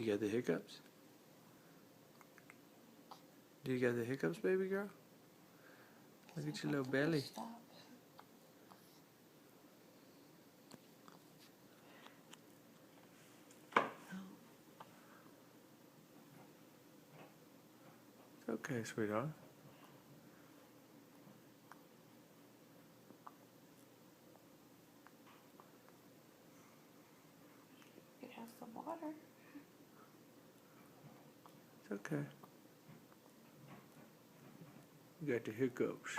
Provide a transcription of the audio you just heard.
You got the hiccups? Do you got the hiccups, baby girl? Look at your little belly. Stop. It's okay, sweetheart. You could have some water. It's okay. You got the hiccups.